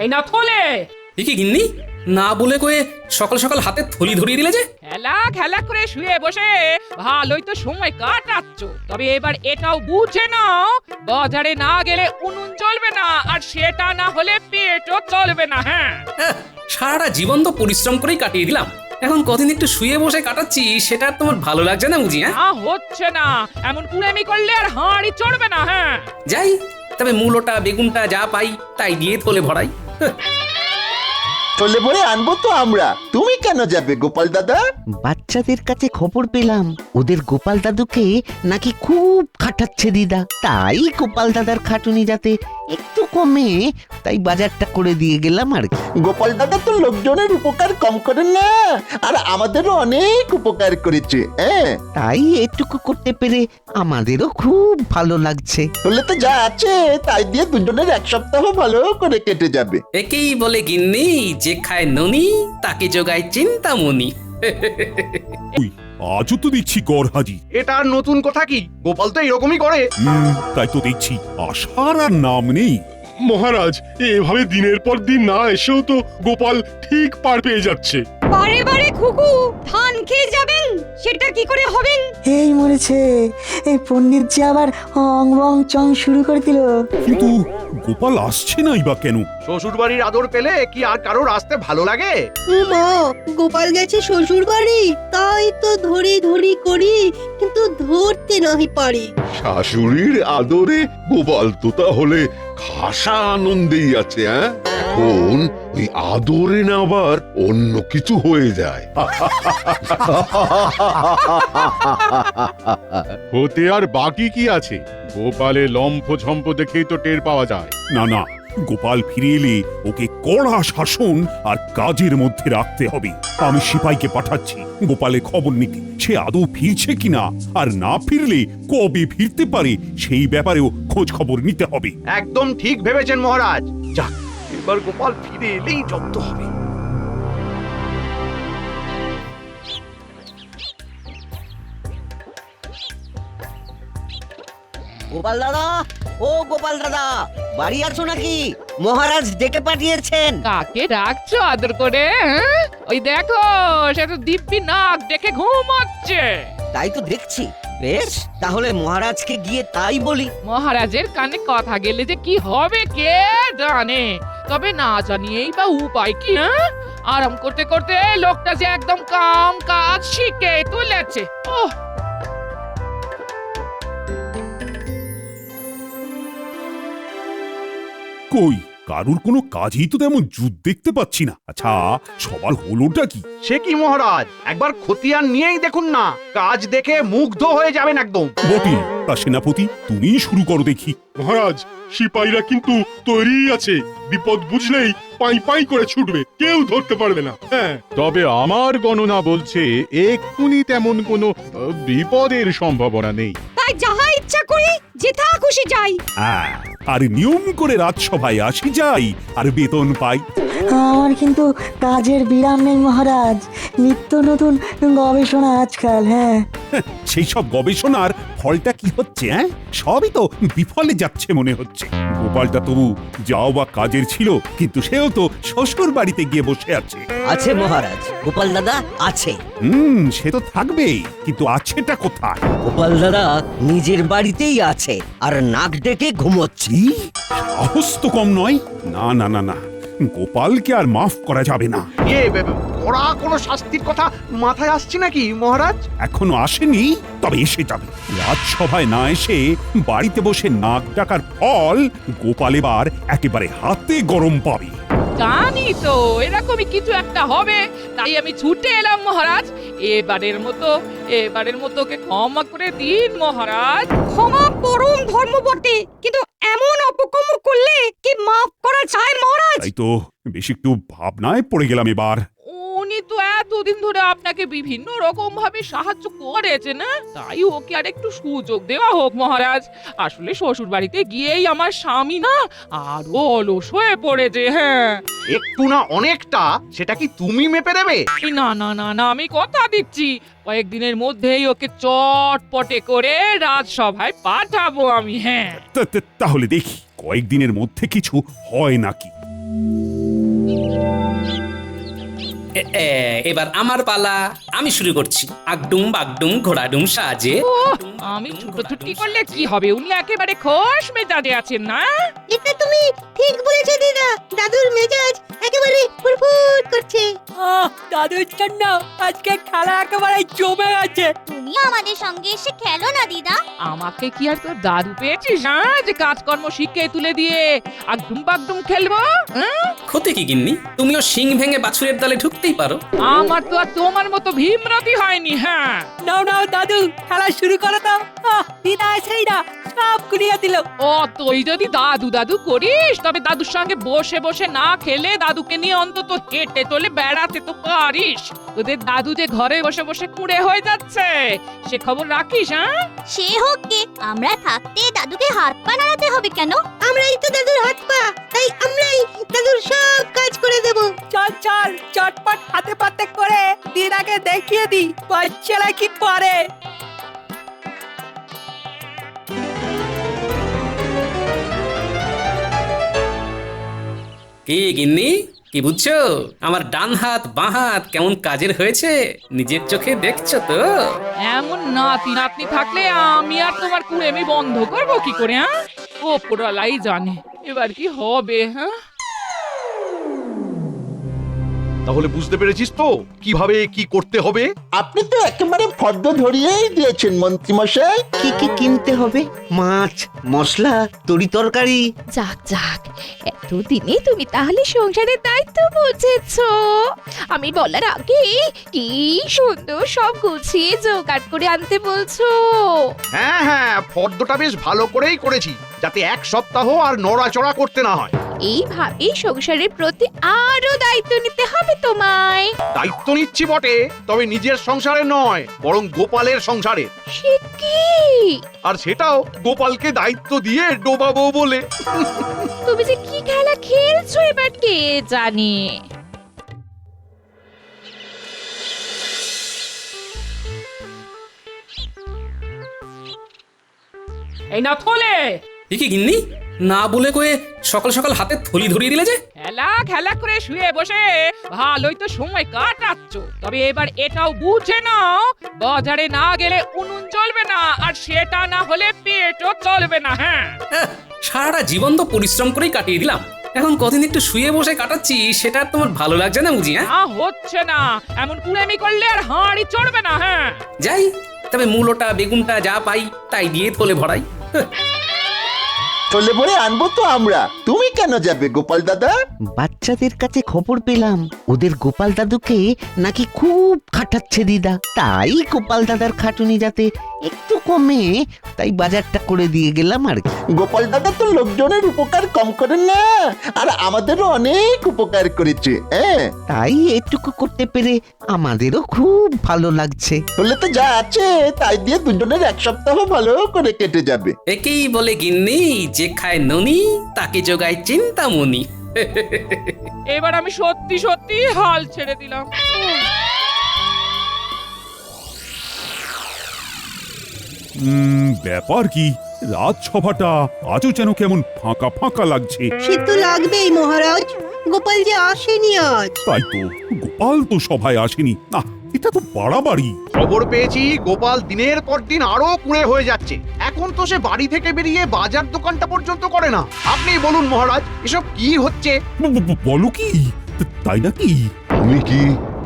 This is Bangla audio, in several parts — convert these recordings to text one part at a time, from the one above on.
এই না থলে। এ কি গিন্নি, না বলে কয়ে সকাল সকাল হাতে থলি ধরিয়ে দিলে যে? খেলা খেলা করে শুয়ে বসে ভালোই তো সময় কাটাচ্ছ, তবে এবার এটাও বুঝে নাও বাজারে না গেলে উনুন চলবে না, আর সেটা না হলে পেটও চলবে না। হ্যাঁ, সারাটা জীবন তো পরিশ্রম করেই কাটিয়ে দিলাম, এখন কদিন একটু শুয়ে বসে কাটাচ্ছি, সেটা আর তোমার ভালো লাগছে না বুঝি? হ্যাঁ, হচ্ছে না, এমন কুড়েমি করলে আর হাঁড়ি চড়বে না। হ্যাঁ, যাই, তবে মূলোটা বেগুনটা যা পাই তাই দিয়ে থলে ভরাই। চলে পরে আনবো তো আমরা, তুমি কেন যাবে গোপাল দাদা? বাচ্চাদের কাছে খবর পেলাম ওদের গোপাল দাদুকে নাকি খুব খাটাচ্ছে দিদা, তাই গোপাল দাদার খাটুনি যাতে একটু কমে তাই বাজারটা করে দিয়ে গেলাম আর কি। গোপাল দাদা তো লোকজনের উপকার কম করেন না, আর আমাদেরও অনেক উপকার করেছে। হ্যাঁ, তাই এটুকু করতে পেরে আমাদেরও খুব ভালো লাগছে। বললে তো যা আছে তাই দিয়ে দুজনের এক সপ্তাহ ভালো করে কেটে যাবে। একেই বলে গিন্নি, যে খায় ননি তাকে যোগায় চিন্তামণি। আজও তো দেখছি গড় হাজি। এটা আর নতুন কথা কি, গোপাল তো এরকমই করে। তাই তো দেখছি আসার আর নাম নেই। মহারাজ, এভাবে দিনের পর দিন না এসেও তো গোপাল ঠিক পার পেয়ে যাচ্ছে। বারে বারে খুকু ধান খেয়ে যাবেন, সেটা কি করে হবেন? এই মরেছে, এই পণ্ডিত যে আবার অং বং চং শুরু করে দিল। কিন্তু গোপাল আসছে নাই বা কেন? শ্বশুর বাড়ির আদর পেলে কি আর কারোর আসতে ভালো লাগে? মা, গোপাল গেছে শ্বশুর বাড়ি, তাই তো ধরি ধরি করি, কিন্তু ধরতে নাহি পারি। শাশুড়ির আদরে গোপাল তো তাহলে খাসা আনন্দেই আছে। এখন ওই আদরে না আবার অন্য কিছু হয়ে যায়। হতে আর বাকি কি আছে? গোপালের লম্ফ ঝম্প দেখেই তো টের পাওয়া যায়। না না, গোপাল ফিরে এলে ওকে কড়া শাসন আর কাজের মধ্যে রাখতে হবে। আমি সিপাইকে পাঠাচ্ছি গোপালের খবর নিতে, সে আদৌ ফিরছে কিনা, আর না ফিরলে কবে ফিরতে পারে সেই ব্যাপারেও খোঁজ খবর নিতে হবে। একদম ঠিক ভেবেছেন মহারাজ। যাক, এবার গোপাল ফিরে এলেই জব্দ হবে। গোপাল দাদা, ও গোপাল দাদা, বাড়ি আছো নাকি? মহারাজ ডেকে পাঠিয়েছেন। কাকে ডাকছো আদর করে? হ্যাঁ? ওই দেখো, সে তো দিব্যি নাক ডেকে ঘুমাচ্ছে। তাই তো দেখছি। বেশ, তাহলে মহারাজকে গিয়ে তাই বলি। মহারাজের কানে কথা গেলে যে কি হবে কে জানে, তবে না জানিয়েই বা উপায় কি? হ্যাঁ, আরাম করতে করতে লোকটা যে একদম কাম কাজ শিখে তুলেছে। ওহ, কই কারুর কোনো কাজই তো তেমন জুত দেখতে পাচ্ছি না। আচ্ছা, সবার হলোটা কি? সে কি মহারাজ, একবার খতিয়ান নিয়েই দেখুন না, কাজ দেখে মুগ্ধ হয়ে যাবেন একদম। বটে, তা সেনাপতি তুমিই শুরু করো দেখি। মহারাজ, সিপাহীরা কিন্তু তৈরি আছে, বিপদ বুঝলেই পাই পাই করে ছুটবে, কেউ ধরতে পারবে না। তবে আমার গণনা বলছে এক্ষুনি তেমন কোনো বিপদের সম্ভাবনা নেই। তাই যাহা ইচ্ছা করি যেথা খুশি যাই। হ্যাঁ, আর নিয়ম করে রাজসভায় আসি যাই আর বেতন পাই। আমার কিন্তু কাজের বিরাম নেই মহারাজ, নিত্য নতুন গবেষণা আজকাল। হ্যাঁ, সেই সব গবেষণার ফলটা কি হচ্ছে? সবই তো বিফলে যাচ্ছে মনে হচ্ছে। গোপালটা তবু যাও বা কাজের ছিল, কিন্তু সেও তো শ্বশুর বাড়িতে গিয়ে বসে আছে। আছে মহারাজ, গোপাল দাদা আছে। সে তো থাকবেই, কিন্তু আছেটা কোথায়? গোপাল দাদা নিজের বাড়িতেই আছে আর নাক ডেকে ঘুমোচ্ছে। সাহস তো কম নয়। না না না না, গোপালকে আর মাফ করা যাবে না। ওরা কোনো শাস্তির কথা মাথায় আসছে নাকি মহারাজ? এখনো আসেনি, তবে এসে যাবে। রাজসভায় না এসে বাড়িতে বসে নাক ডাকার ফল গোপাল এবার একেবারে হাতে গরম পাবে। জানি তো এরকমই কিছু একটা হবে, তাই আমি ছুটে এলাম মহারাজ। এবারের মতো ওকে ক্ষমা করে দিন মহারাজ। ক্ষমা পরম ধর্ম বটে, কিন্তু এমন অপকর্ম করলে কি মাফ করা যায় মহারাজ? তাই তো বেশ একটু ভাবনায় পড়ে গেলাম এবার। উনি তো এতদিন ধরে আপনাকে বিভিন্ন রকম ভাবে সাহায্য করেছে না, তাই ওকে আর একটু সুযোগ দেওয়া হোক মহারাজ। আসলে শ্বশুর বাড়িতে গিয়েই আমার স্বামী না আরো অলস হয়ে পড়েছে। হ্যাঁ, একটু না অনেকটা, সেটা কি তুমি মেপে দেবে? না না না না, আমি কথা দিচ্ছি কয়েকদিনের মধ্যেই ওকে চটপটে করে রাজসভায় পাঠাবো আমি। হ্যাঁ, তাহলে দেখি কয়েকদিনের মধ্যে কিছু হয় নাকি। এবার আমার পালা, আমি শুরু করছি। আগডুম বাগডুম ঘোড়াডুম সাজে। আমি ছুটোছুটি করলে কি হবে? উনি একেবারে খোশ মেজাজে আছেন না? এটা তুমি ঠিক বলেছো দিদা, দাদুর মেজাজ একেবারে ফুরফুর করছে। দাদুর জন্য আজকে খেলা একেবারে জমে গেছে। তুমি আমাদের সঙ্গে এসে খেলো না দিদা। আমাকে কি আর তোর দাদু পেয়েছিস, হ্যাঁ, যে কাজকর্ম শিখে তুলে দিয়ে আগডুম বাগডুম খেলবো? হ্যাঁ? ক্ষতি কি গিন্নি? তুমিও শিং ভেঙে বাছুরের দলে ঢুকতেই পারো। আমার তো আর তোমার মতো ভীমরতি হয়নি। হ্যাঁ, নাও নাও দাদু, খেলা শুরু করো তো। দিদা এসেই না সব গুলিয়ে দিল। ও তুই যদি দাদু দাদু করিস, তবে দাদুর সঙ্গে বসে বসে না খেলে দাদুকে নিয়ে অন্তত হেঁটে চলে বেড়াতে তো পারিস। তোদের দাদু যে ঘরে বসে বসে কুঁড়ে হয়ে যাচ্ছে, সে খবর রাখিস? হ্যাঁ, সে হোক গে, আমরা থাকতে দাদুকে হাত পা নাড়াতে হবে কেন? আমরাই তো দাদুর হাত পা, তাই আমরাই দাদুর সব কাজ করে দেব। চল চল, চটপট হাতে পাতে করে দিদাকে দেখিয়ে দি বাচ্চারা কি পারে। কি গিন্নি, কি বুঝছো? আমার ডান হাত বাঁ হাত কেমন কাজের হয়েছে নিজের চোখে দেখছো তো? এমন নাতি নাতনি থাকলে আমি আর তোমার কুড়েমি বন্ধ করবো কি করে? হ্যাঁ, ওপরওয়ালাই জানে এবার কি হবে। হ্যাঁ, তাহলে বুঝতে পেরেছিস তো কিভাবে কি করতে হবে? আপনি তো একেবারে ফর্দ ধরিয়েই দিয়েছেন মন্ত্রী মশাই। কি কি কিনতে হবে? মাছ, মশলা, তরি তরকারি। যাক যাক, এতদিনে তুমি তাহলে সংসারের দায়িত্ব বুঝেছো। আমি বলার আগে কি সুন্দর সব গুছিয়ে জোগাড় করে আনতে বলছো। হ্যাঁ হ্যাঁ, ফর্দটা বেশ ভালো করেই করেছি, যাতে এক সপ্তাহ আর নড়াচড়া করতে না হয়। এইভাবেই সংসারের প্রতি আরো দায়িত্ব নিতে হবে তোমায়। দায়িত্ব নিচ্ছি বটে, তবে নিজের সংসারে নয়, বরং গোপালের সংসারে। সে কি? আর সেটাও গোপালকে দায়িত্ব দিয়ে ডোবাবো বলে। তুমি যে কি খেলা খেলছো এবার কে জানে। এই না থলে, কি গিন্নি, না বলে কয়ে সকাল সকাল হাতে থলি ধরিয়ে দিলে যে? খেলা খেলা করে শুয়ে বসে ভালোই তো সময় কাটাচ্ছ, তবে এবার এটাও বুঝে নাও, বাজারে না গেলে উনুন জ্বলবে না, আর সেটা না হলে পেটও চলবে না। হ্যাঁ, সারাটা জীবন তো পরিশ্রম করেই কাটিয়ে দিলাম, এখন কদিন একটু শুয়ে বসে কাটাচ্ছি, সেটা আর তোমার ভালো লাগছে না বুঝি? হ্যাঁ, না হচ্ছে না, এমন কুড়েমি করলে আর হাঁড়ি চড়বে না। হ্যাঁ, যাই, তবে মূলোটা বেগুনটা যা পাই তাই দিয়ে থলে ভরাই। চলে পরে আনবো তো আমরা, তুমি কেন যাবে গোপাল দাদা? বাচ্চাদের কাছে খবর পেলাম ওদের গোপাল দাদুকে নাকি খুব খাটাচ্ছে দিদা, তাই গোপাল দাদার খাটুনি যাতে একটু কমে, তাই বাজারটা করে দিয়ে গেলাম আর কি। গোপাল দাদা তো লোকজনের উপকার কম করেন না, আর আমাদেরও অনেক উপকার করেছে। হ্যাঁ, তাই এটুকু করতে পেরে আমাদেরও খুব ভালো লাগছে। বললে তো যা আছে তাই দিয়ে দুজনের এক সপ্তাহ ভালো করে কেটে যাবে। একেই বলে গিন্নি, যে খায় ননি তাকে যোগায় চিন্তামণি। এবার আমি সত্যি সত্যি হাল ছেড়ে দিলাম। ব্যাপার কি? রাজসভাটা আজও যেন কেমন ফাঁকা ফাঁকা লাগছে। সে তো লাগবেই মহারাজ, গোপাল যে আসেনি আজ। তাই তো, গোপাল তো সভায় আসেনি। না, এটা তো বাড়াবাড়ি। খবর পেয়েছি গোপাল দিনের পর দিন আরো কুঁড়ে হয়ে যাচ্ছে। এখন তো সে বাড়ি থেকে বেরিয়ে বাজার দোকানটা পর্যন্ত করে না। আপনি বলুন মহারাজ, এসব কি হচ্ছে? বলো কি, তাই নাকি? আমি কি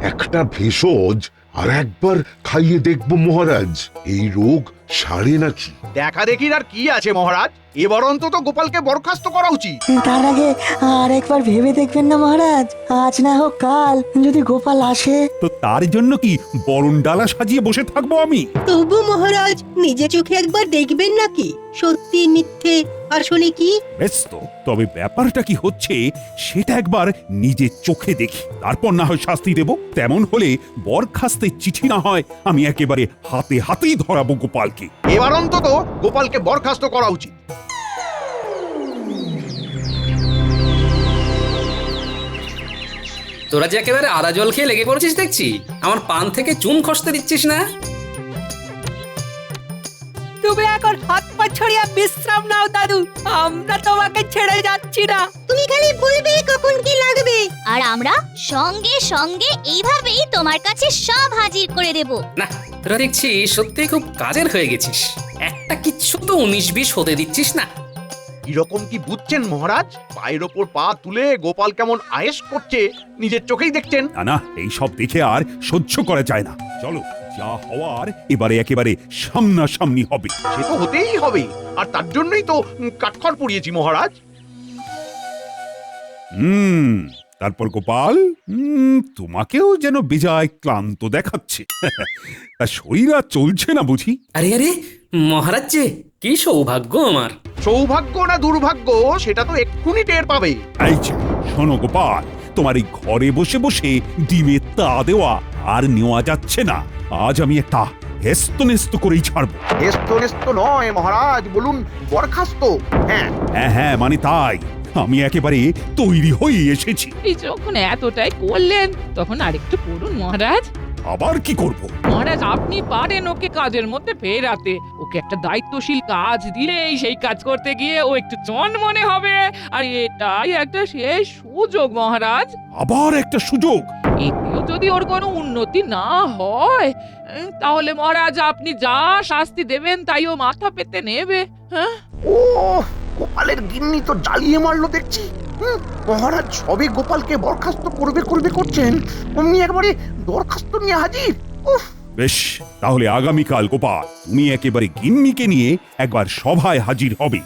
একটা ভেষজ আর একবার খাইয়ে দেখবো মহারাজ, এই রোগ সারে নাকি? দেখা দেখির আর কি আছে মহারাজ, এবার অন্তত গোপালকে বরখাস্ত করা উচিত। তার আগে আর একবার ভেবে দেখবেন না মহারাজ, আজ না হোক কাল যদি গোপাল আসে। তো তার জন্য কি বরণ ডালা সাজিয়ে বসে থাকবো আমি? তবু মহারাজ নিজে চোখে একবার দেখবেন নাকি সত্যি মিথ্যে আসলে কি? বেশ তো, তবে ব্যাপারটা কি হচ্ছে সেটা একবার নিজের চোখে দেখি, তারপর না হয় শাস্তি দেব। তেমন হলে বরখাস্তের চিঠি না হয় আমি একেবারে হাতে হাতেই ধরাবো গোপালকে। এবার অন্তত গোপালকে বরখাস্ত করা উচিত। তোরা যে একেবারে আদা জল খেয়ে লেগে পড়েছিস দেখছি, আমার পান থেকে চুন খসতে দিচ্ছিস না। তুমি এখন হাত পা ছড়িয়ে বিশ্রাম নাও দাদু, আমরা তোমাকে ছেড়ে যাচ্ছি না। তুমি খালি বলবে কখন কি লাগবে, আর আমরা সঙ্গে সঙ্গে এইভাবেই তোমার কাছে সব হাজির করে দেব। না তোরা দেখছি সত্যি খুব কাজের হয়ে গেছিস, একটা কিচ্ছু তো 19-20 হতে দিচ্ছিস না। কিরকম কি বুঝছেন মহারাজ? পায়ের ওপর পা তুলে গোপাল কেমন আয়েশ করছে নিজের চোখেই দেখছেন। না না, এই সব দেখে আর সহ্য করা যায় না। চলো, যা হওয়ার এবারে একেবারে সামনাসামনি হবে। সে তো হতেই হবে, আর তার জন্যই তো কাঠখড় পুড়িয়েছি মহারাজ। তারপর গোপাল, তোমাকেও যেন বেজায় ক্লান্ত দেখাচ্ছে। তা শরীর আর চলছে না বুঝি? আরে আরে মহারাজ যে কি সৌভাগ্য আমার। সৌভাগ্য না দুর্ভাগ্য সেটা তো এক্ষুনি টের পাবে। এই যে শোনো গোপাল, তোমার এই ঘরে বসে বসে ডিমে তা দেওয়া আর নেওয়া যাচ্ছে না। আজ আমি একটা হেস্তনেস্ত করেই ছাড়বো। হেস্তনেস্ত নয় মহারাজ, বলুন বরখাস্ত। হ্যাঁ হ্যাঁ হ্যাঁ, মানে তাই, আমি একেবারে তৈরি হয়ে এসেছি। এই যখন এতটাই করলেন তখন আরেকটু করুন মহারাজ। আবার কি করব? মহারাজ আপনি পারেন ওকে কাজের মধ্যে ফেরাতে। ওকে একটা দায়িত্বশীল কাজ দিলেই সেই কাজ করতে গিয়ে ও একটু চন মনে হবে। আর এটাই একটা শেষ সুযোগ মহারাজ। আবার একটা সুযোগ? এতেও যদি ওর কোনো উন্নতি না হয় তাহলে মহারাজ আপনি যা শাস্তি দেবেন তাই ও মাথা পেতে নেবে। হ্যাঁ, ও গোপালের গিন্নি তো জ্বালিয়ে মারলো দেখছি। মহারাজ সবে গোপালকে বরখাস্ত করবে করবে করছেন, অমনি একবারে দরখাস্ত নিয়ে হাজির। উফ! বেশ, তাহলে আগামীকাল গোপাল তুমি একেবারে গিন্নিকে নিয়ে একবার সভায় হাজির হবে।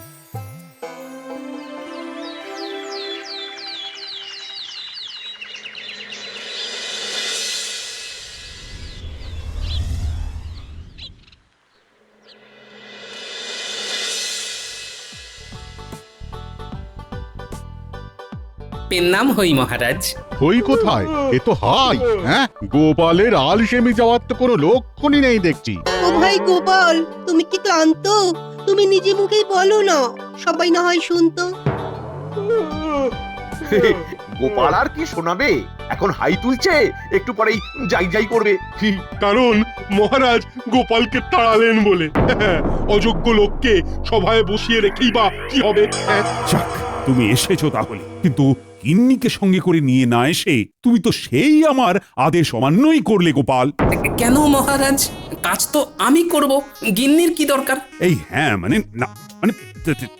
পেন নাম হই মহারাজ। হই কোথায়? এ তো হাই। হ্যাঁ, গোপালের আলসেমি যাওয়ার তো কোনো লক্ষণই নেই দেখছি। ও ভাই গোপাল, তুমি কি ক্লান্ত? তুমি নিজে মুখেই বলো না, সবাই না হয় শুনতো। গোপাল আর কি শোনাবে, এখন হাই তুলছে, একটু পরেই যাই যাই করবে। কারণ মহারাজ গোপালকে তাড়ালেন বলে। অযোগ্য লোককে সভায় বসিয়ে রেখেই বা কি হবে? যাক, তুমি এসেছো তাহলে, কিন্তু গিন্নিকে সঙ্গে করে নিয়ে না এসে তুমি তো সেই আমার আদেশ অমান্যই করলে গোপাল। কেন মহারাজ? কাজ তো আমি করব, গিন্নির কি দরকার? এই হ্যাঁ, মানে না, মানে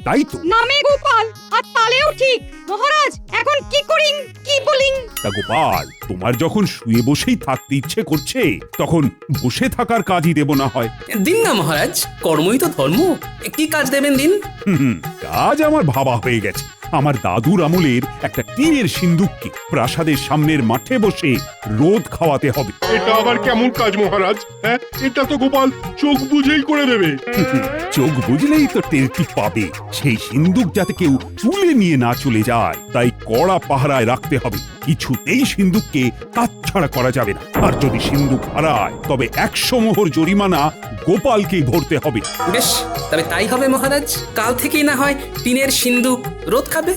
তাই তো। নামে গোপাল আর তালেও ঠিক। মহারাজ এখন কি করিং কি বলিং? তা গোপাল, তোমার যখন শুয়ে বসেই থাকতে ইচ্ছে করছে তখন বসে থাকার কাজই দেব না হয়। দিন না মহারাজ, কর্মই তো ধর্ম। কি কাজ দেবেন দিন? কাজ আমার ভাবা হয়ে গেছে। আমার দাদুর আমলের একটা টিনের সিন্দুককে প্রাসাদের সামনের মাঠে বসে রোদ খাওয়াতে হবে। এটা আবার কেমন কাজ মহারাজ? হ্যাঁ, এটা তো গোপাল চোখ বুঝেই করে দেবে। চোখ বুঝলেই তো টেরটি পাবে। সেই সিন্দুক যাতে কেউ তুলে নিয়ে না চলে যায়, তাই কড়া পাহারায় রাখতে হবে। কিছুতেই সিন্দুককে কাটছাড়া করা যাবে না। আর যদি সিন্দুক হারায় তবে 100 মোহর জরিমানা গোপালকেই ভরতে হবে। বেশ, তবে তাই হবে মহারাজ। কাল থেকেই না হয় টিনের সিন্দুক রোদ খাবে।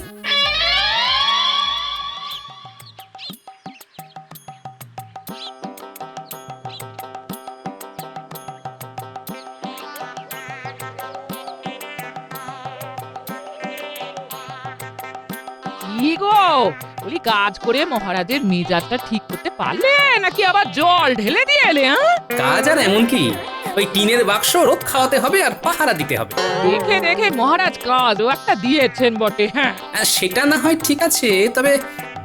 কি গো, বলি কাজ করে মহারাজের মেজাজটা ঠিক করতে পারলে নাকি আবার জল ঢেলে দিয়ে এলে? কাজ আর এমন কি, ওই টিনের বাক্স রোদ খাওয়াতে হবে আর পাহারা দিতে হবে। দেখে দেখে মহারাজ কাজও একটা দিয়েছেন বটে। হ্যাঁ, সেটা না হয় ঠিক আছে, তবে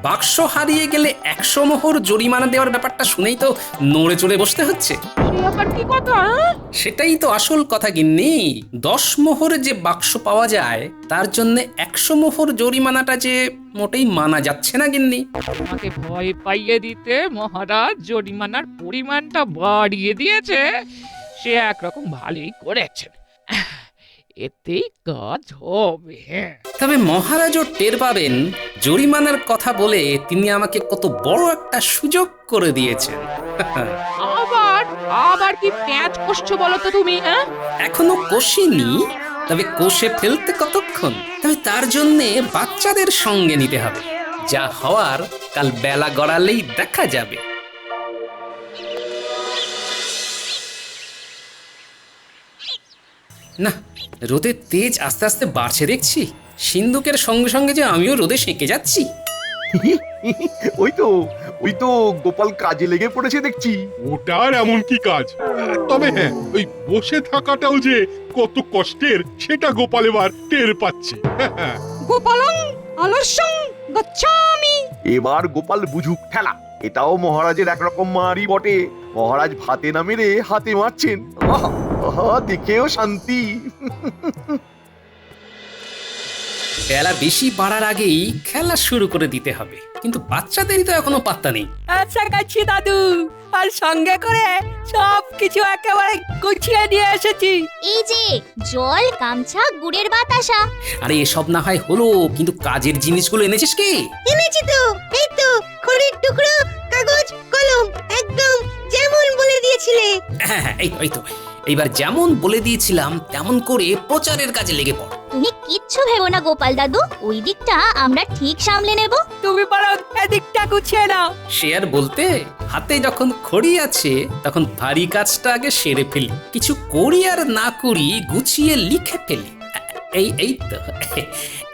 বাক্স হারিয়ে গেলে 100 মোহর জরিমানা দেওয়ার ব্যাপারটা শুনেই তো নড়ে চড়ে বসতে হচ্ছে। সে আবার কি কথা? সেটাই তো আসল কথা গিন্নি। 10 মোহরে যে বাক্স পাওয়া যায় তার জন্য 100 মোহর জরিমানাটা যে মোটেই মানা যাচ্ছে না গিন্নি। আমাকে ভয় পাইয়ে দিতে মহারাজ জরিমানার পরিমাণটা বাড়িয়ে দিয়েছে। সে একরকম ভালোই করেছেন, এতেই কাজ হবে। তবে মহারাজও টের পাবেন জরিমানার কথা বলে তিনি আমাকে কত বড় একটা সুযোগ করে দিয়েছেন। আবার আবার কি প্যাঁচ কষছো বলো তো তুমি? হ্যাঁ, এখনো কষিনি, তবে কষে ফেলতে কতক্ষণ। তবে তার জন্যে বাচ্চাদের সঙ্গে নিতে হবে। যা হওয়ার কাল বেলা গড়ালেই দেখা যাবে। না, রোদের তেজ আস্তে আস্তে বাড়ছে দেখছি। সিন্ধুকের সঙ্গে সঙ্গে যে আমিও রোদে সেঁকে যাচ্ছি। ওই তো গোপাল কাজে লেগে পড়েছে দেখছি। ওটার এমন কি কাজ? তবে হ্যাঁ, ওই বসে থাকাটাও যে কত কষ্টের সেটা গোপাল এবার টের পাচ্ছে। গোপালং আলস্যং গচ্ছামি। এবার গোপাল বুঝুক ঠেলা, এটাও মহারাজের একরকম মারি বটে। মহারাজ ভাতে না মেরে হাতে মারছেন, দেখেও শান্তি। বেলা বেশি বাড়ার আগেই খেলা শুরু করে দিতে হবে, কিন্তু বাচ্চাদেরই তো এখনো পাত্তা নেই। আচ্ছা কাছি দাদু, আর সঙ্গে করে সব কিছু একেবারে গুছিয়ে নিয়ে এসেছি। এই যে জল, গামছা, গুড়ের বাতাসা। আরে এসব না হয় হলো, কিন্তু কাজের জিনিসগুলো এনেছিস কি? এনেছি তো, এই তো খড়ির টুকরো, কাগজ, কলম, একদম যেমন বলে দিয়েছিলে। হ্যাঁ, এই তো এইবার যেমন বলে দিয়েছিলাম তেমন করে প্রচারের কাজে লেগে পড়। তুমি কিচ্ছু ভেবো না গোপাল দাদু, ওই দিকটা আমরা ঠিক সামলে নেব। তুমি বরং এদিকটা গুছিয়ে নাও। সে আর বলতে, হাতে যখন খড়ি আছে তখন ভারী কাজটা আগে সেরে ফেলি, কিছু করি আর না করি গুছিয়ে লিখে ফেলি। এই তো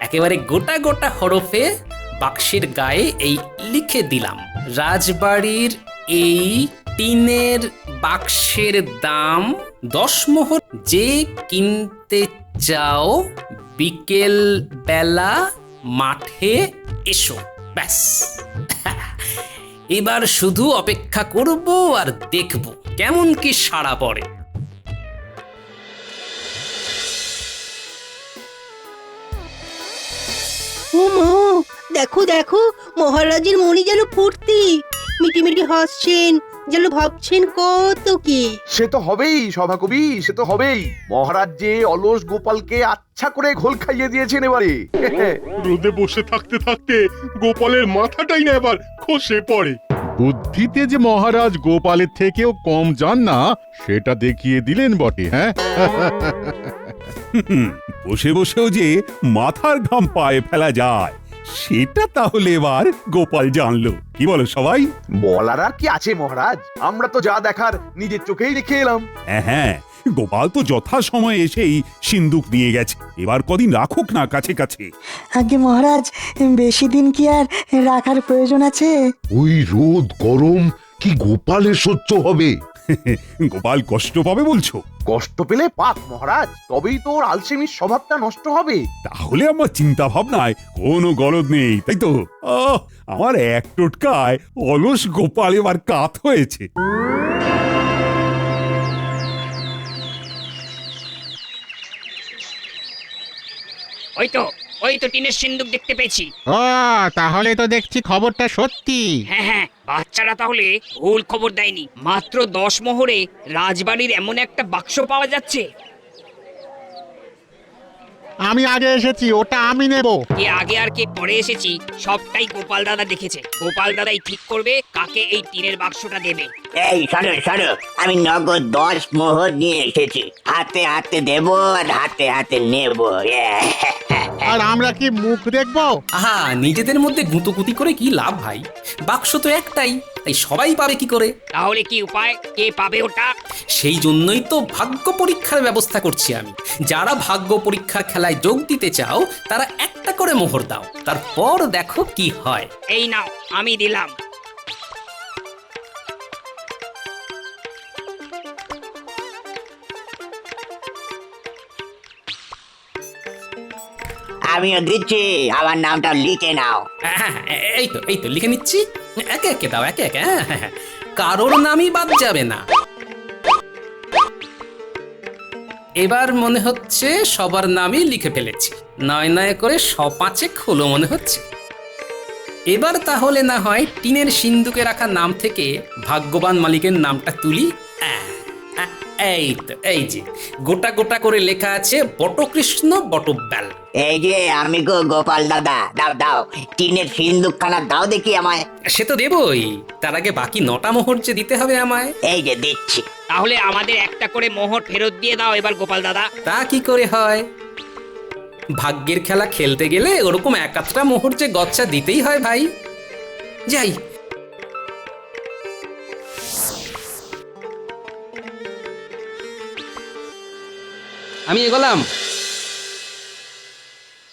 একেবারে গোটা গোটা হরফে বাক্সের গায়ে এই লিখে দিলাম, রাজবাড়ির এই টিনের বাক্সের দাম 10 মোহর। যে কিনতে চাও বিকেল বেলা মাঠে এসো। ব্যাস, এবার শুধু অপেক্ষা করব আর দেখব কেমন কি সাড়া পড়ে। ও মা, দেখো দেখো, মহারাজের মনি যেন ফুর্তি, মিটিমিটি হাসছেন, যেন ভাবছেন কত কি। সে তো হবেই সভাকবি, সে তো হবেই। মহারাজ যে অলস গোপালকে আচ্ছা করে ঘোল খাইয়ে দিয়েছেন এবারে। রোদে বসে থাকতে থাকতে গোপালের মাথাটাই না এবার খসে পড়ে। বুদ্ধিতে যে মহারাজ গোপালের থেকেও কম যান না সেটা দেখিয়ে দিলেন বটে। হ্যাঁ, বসে বসেও যে মাথার ঘাম পায়ে ফেলা যায় সেটা তাহলে এবার গোপাল জানলো। কি বলো সবাই? বলার আর কি আছে মহারাজ, আমরা তো যা দেখার নিজের চোখেই দেখে এলাম। হ্যাঁ, গোপাল তো যথা সময়ে এসেই সিন্দুক নিয়ে গেছে, এবার কদিন রাখুক না কাছে কাছে। আগে মহারাজ, বেশি দিন কি আর রাখার প্রয়োজন আছে? ওই রোদ গরম কি গোপালের সহ্য হবে? গোপাল কষ্ট পাবে বলছো? কষ্ট পেলে পাক মহারাজ, তবেই তো ওর আলসেমির স্বভাবটা নষ্ট হবে। তাহলে আমার চিন্তা ভাবনায় কোনো গলদ নেই, তাই তো? আমার এক টোটকায় অলস গোপাল এবার কাত হয়েছে। ওই তো টিনের সিন্দুক দেখতে পেয়েছি। ও, তাহলে তো দেখছি খবরটা সত্যি। হ্যাঁ, বাচ্চারা তাহলে ভুল খবর দেয়নি। মাত্র 10 মোহরে রাজবাড়ির এমন একটা বাক্স পাওয়া যাচ্ছে। আমি আগে এসেছি, ওটা আমি নেব। কে আগে আর কে পরে এসেছি সবটাই গোপাল দাদা দেখেছে। গোপাল দাদাই ঠিক করবে কাকে এই টিনের বাক্সটা দেবে। এই শোনো, আমি নগদ 10 মোহর নিয়ে এসেছি। হাতে হাতে দেবো আর হাতে হাতে নেব। আর আমরা কি মুখ দেখবো? আহা, নিজেদের মধ্যে গুঁতোগুতি করে কি লাভ ভাই? বাক্স তো একটাই, তাই সবাই পাবে কি করে? তাহলে কি উপায়, কে পাবে ওটা? সেই জন্যই তো ভাগ্য পরীক্ষার ব্যবস্থা করছি আমি। যারা ভাগ্য পরীক্ষার খেলায় যোগ দিতে চাও তারা একটা করে মোহর দাও, তারপর দেখো কি হয়। এই নাও, আমি দিলাম। আমিও দিচ্ছি, আমার নামটা লিখে নাও। এই তো লিখে নিচ্ছি। একে একে দাও, একে একে। হ্যাঁ, কারোর নামই বাদ যাবে না। এবার মনে হচ্ছে সবার নামই লিখে ফেলেছি। নয় নয় করে 5 হলো মনে হচ্ছে। এবার তাহলে না হয় টিনের সিন্দুকে রাখা নাম থেকে ভাগ্যবান মালিকের নামটা তুলি। এই তো, এই যে গোটা গোটা করে লেখা আছে বটকৃষ্ণ বটব্যাল। এই যে আমি গো গোপাল দাদা, দাও টিনের সিন্দুকখানা দাও দেখি আমায়। সে তো দেবই, তার আগে বাকি 9টা মোহর যে দিতে হবে আমায়। এই যে দিচ্ছি। তাহলে আমাদের একটা করে মোহর ফেরত দিয়ে দাও এবার গোপাল দাদা। তা কি করে হয়? ভাগ্যের খেলা খেলতে গেলে ওরকম 1-8টা মোহর যে গচ্ছা দিতেই হয় ভাই। যাই, আমি এগোলাম।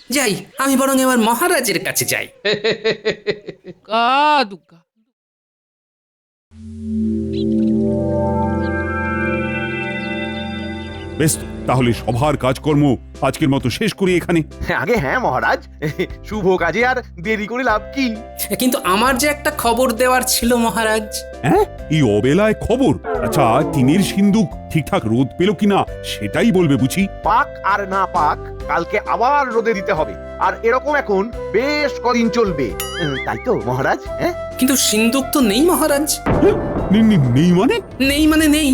যাই, আমি বরং এবার মহারাজের কাছে যাই। দুগ্গা দুগ্গা। বেশ তো, তাহলে সভার কাজকর্ম আজকের মতো শেষ করি এখানে। আগে হ্যাঁ মহারাজ, শুভ কাজে আর দেরি করে লাভ কি? কিন্তু আমার যে একটা খবর দেওয়ার ছিল মহারাজ। হ্যাঁ, এই অবেলায় খবর? আচ্ছা, টিনের সিন্দুক ঠিকঠাক রোদ পেল কিনা সেটাই বলবে বুঝি। পাক আর না পাক, কালকে আবার রোদে দিতে হবে। আর এরকম এখন বেশ কদিন চলবে, তাই তো মহারাজ? হ্যাঁ, কিন্তু সিন্দুক তো নেই মহারাজ। নেই মানে? নেই মানে নেই,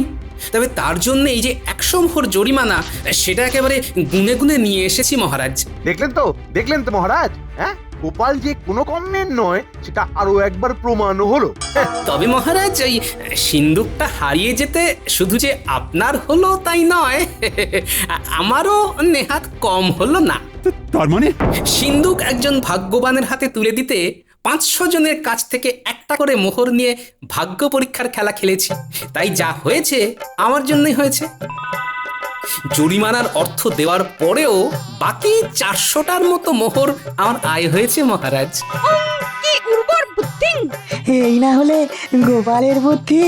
তবে তার জন্য এই যে 100 মোহর জরিমানা, সেটা একেবারে গুনে গুনে নিয়ে এসেছি মহারাজ। দেখলেন তো মহারাজ, হ্যাঁ গোপাল যে কোনো কমের নয় সেটা আরো একবার প্রমাণও হলো। তবে মহারাজ, ওই সিন্দুকটা হারিয়ে যেতে শুধু যে আপনার হলো তাই নয়, আমারও নেহাত কম হলো না। তার মানে সিন্দুক একজন ভাগ্যবানের হাতে তুলে দিতে 500 জনের কাছ থেকে একটা করে মোহর নিয়ে ভাগ্য পরীক্ষার খেলা খেলেছি, তাই যা হয়েছে আমার জন্যই হয়েছে। জরিমানার অর্থ দেওয়ার পরেও বাকি 400টার মতো মোহর আমার আয় হয়েছে মহারাজ। কি উর্বর বুদ্ধি! এই না হলে গোপালের বুদ্ধি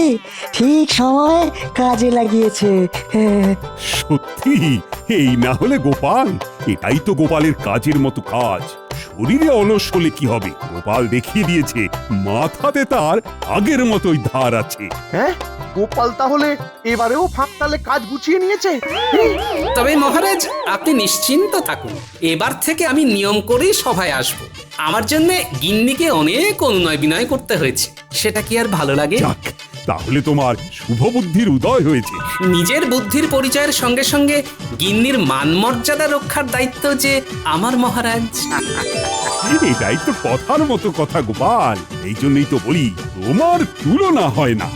ঠিক সময়ে কাজে লাগিয়েছে। হ্যাঁ, সত্যি, এই না হলে গোপাল, এটাই তো গোপালের কাজের মতো কাজ। শরীরে অলস হলে কি হবে, গোপাল দেখিয়ে দিয়েছে মাথাতে তার আগের মতোই ধার আছে। হ্যাঁ, গোপাল তাহলে এবারেও ফাঁকতালে কাজ গুছিয়ে নিয়েছে। তবে মহারাজ, আপনি নিশ্চিন্ত থাকুন, এবার থেকে আমি নিয়ম করেই সভায় আসব। আমার জন্য গিন্নিকে অনেক অনুনয় বিনয় করতে হয়েছে, সেটা কি আর ভালো লাগে? যাক, তাহলে তোমার শুভ বুদ্ধির উদয় হয়েছে। নিজের বুদ্ধির পরিচয়ের সঙ্গে সঙ্গে গিন্নির মান মর্যাদা রক্ষার দায়িত্ব যে আমার মহারাজ। এটাই তো কথার মতো কথা গোপাল, এই জন্যই তো বলি তোমার তুলনা হয় না।